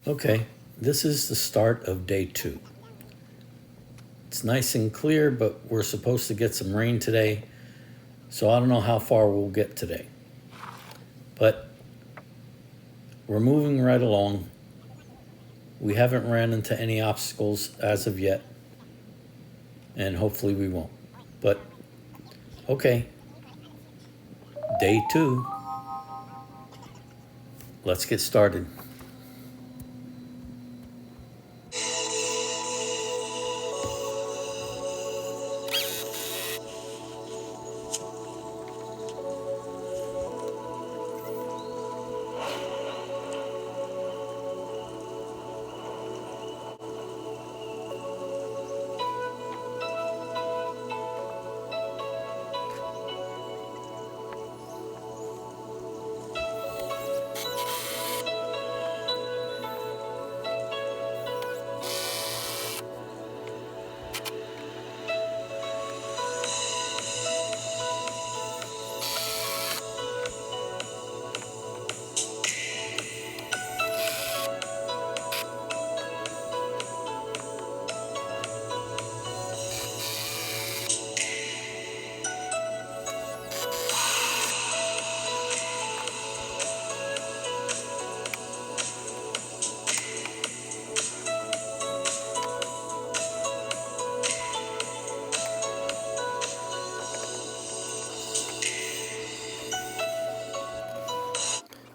Okay, this is the start of day 2. It's nice and clear, but we're supposed to get some rain today, so I don't know how far we'll get today. But we're moving right along. We haven't ran into any obstacles as of yet, and hopefully we won't. But okay, day 2. Let's get started.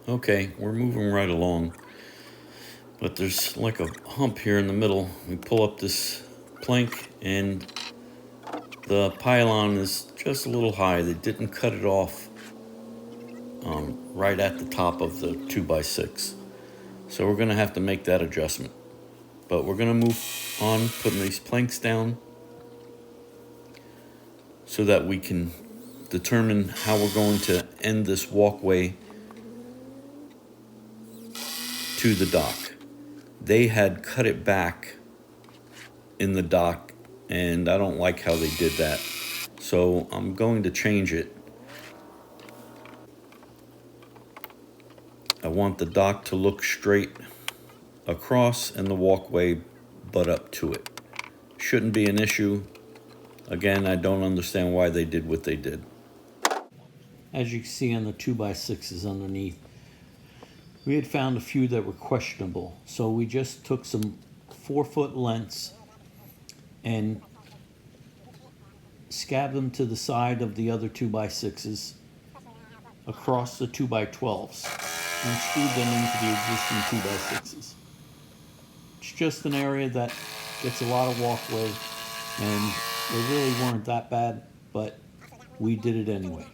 Okay, we're moving right along, but there's like a hump here in the middle. We pull up this plank and the pylon is just a little high. They didn't cut it off right at the top of the 2x6. So we're gonna have to make that adjustment. But we're gonna move on, putting these planks down so that we can determine how we're going to end this walkway to the dock. They had cut it back in the dock, and I don't like how they did that. So I'm going to change it. I want the dock to look straight across and the walkway butt up to it. Shouldn't be an issue. Again, I don't understand why they did what they did. As you can see on the 2x6s underneath, we had found a few that were questionable. So we just took some 4-foot lengths and scabbed them to the side of the other 2x6s across the 2x12s and screwed them into the existing 2x6s. It's just an area that gets a lot of walkway, and they really weren't that bad, but we did it anyway.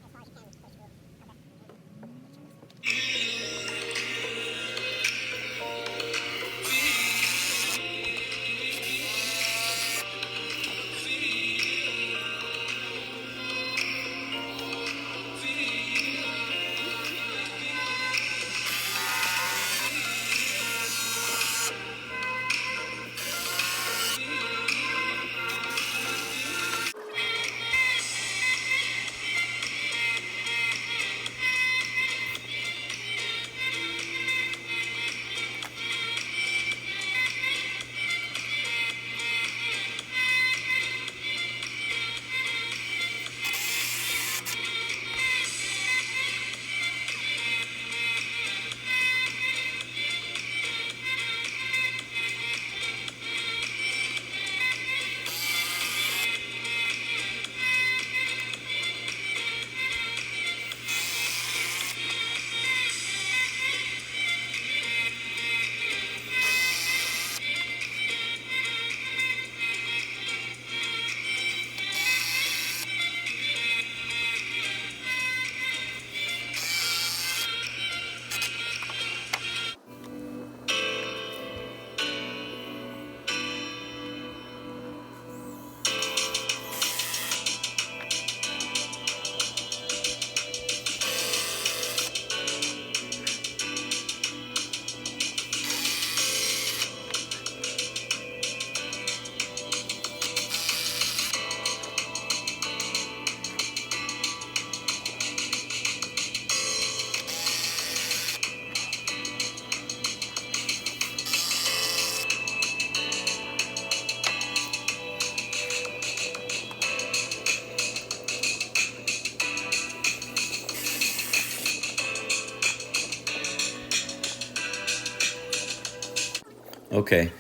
Okay,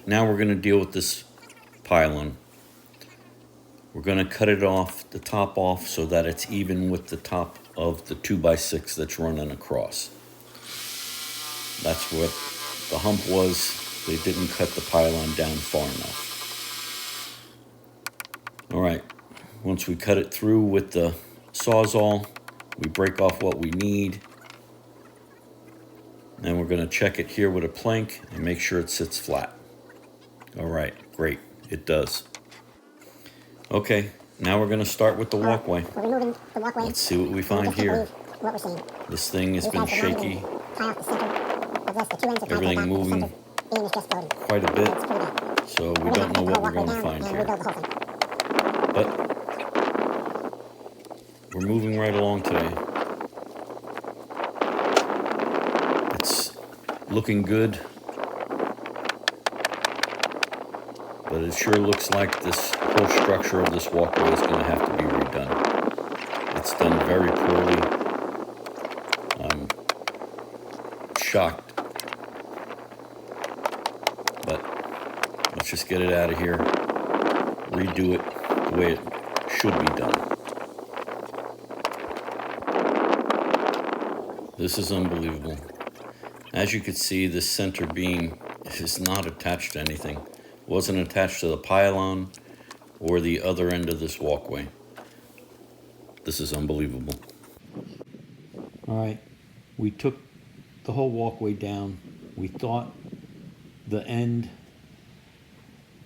now we're going to deal with this pylon. We're going to cut it off, the top off, so that it's even with the top of the 2x6 that's running across. That's what the hump was. They didn't cut the pylon down far enough. All right, once we cut it through with the Sawzall, we break off what we need. Then we're going to check it here with a plank and make sure it sits flat. All right, great, it does. Okay, now we're going to start with the walkway. We're removing the walkway. Let's see what we find here. What we're seeing. This thing has been shaky. Everything Everything moving quite a bit, so we don't know what we're going to find here. But we're moving right along today. It's looking good, but it sure looks like this whole structure of this walkway is going to have to be redone. It's done very poorly. I'm shocked. But let's just get it out of here, redo it the way it should be done. This is unbelievable. As you can see, this center beam is not attached to anything. It wasn't attached to the pylon or the other end of this walkway. This is unbelievable. All right, we took the whole walkway down. We thought the end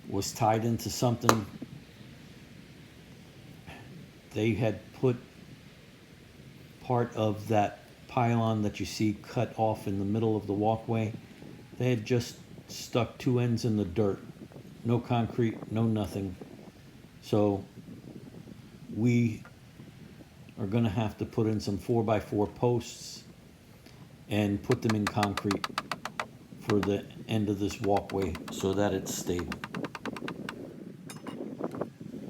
was tied into something. They had put part of that pylon that you see cut off in the middle of the walkway. They had just stuck two ends in the dirt. No concrete, no nothing. So we are going to have to put in some 4x4 posts and put them in concrete for the end of this walkway so that it's stable.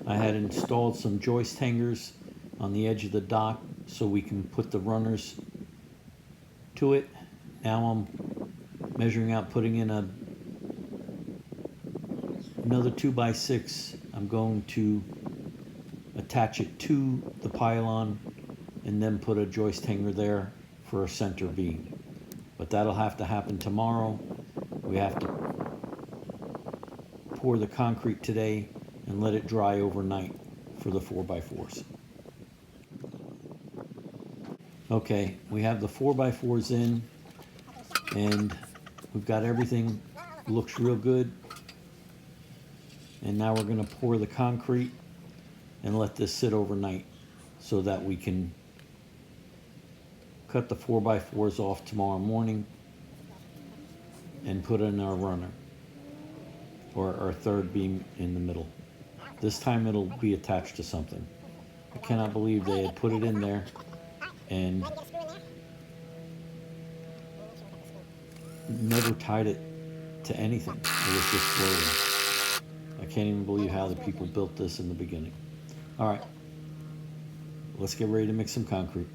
I had installed some joist hangers on the edge of the dock so we can put the runners to it. Now I'm measuring out putting in another 2x6. I'm going to attach it to the pylon and then put a joist hanger there for a center beam. But that'll have to happen tomorrow. We have to pour the concrete today and let it dry overnight for the 4x4s. Okay, we have the 4x4s in and we've got everything, looks real good. And now we're going to pour the concrete and let this sit overnight so that we can cut the 4x4s off tomorrow morning and put in our runner, or our third beam in the middle. This time it'll be attached to something. I cannot believe they had put it in there and never tied it to anything. It was just floating. I can't even believe how the people built this in the beginning. All right, let's get ready to mix some concrete.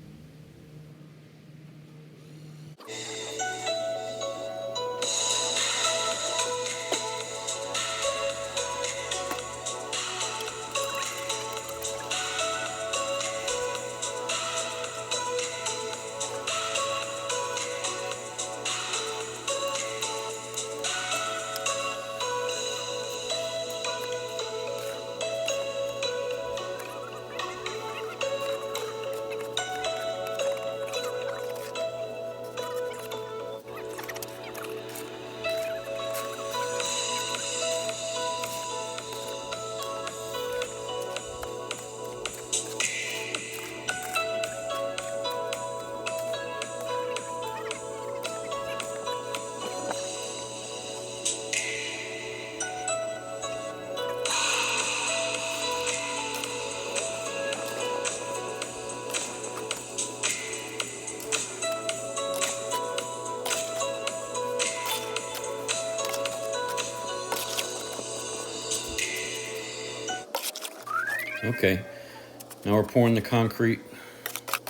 Okay, now we're pouring the concrete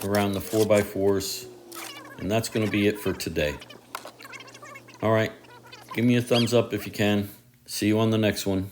around the 4x4s, and that's going to be it for today. All right, Give me a thumbs up if you can. See you on the next one.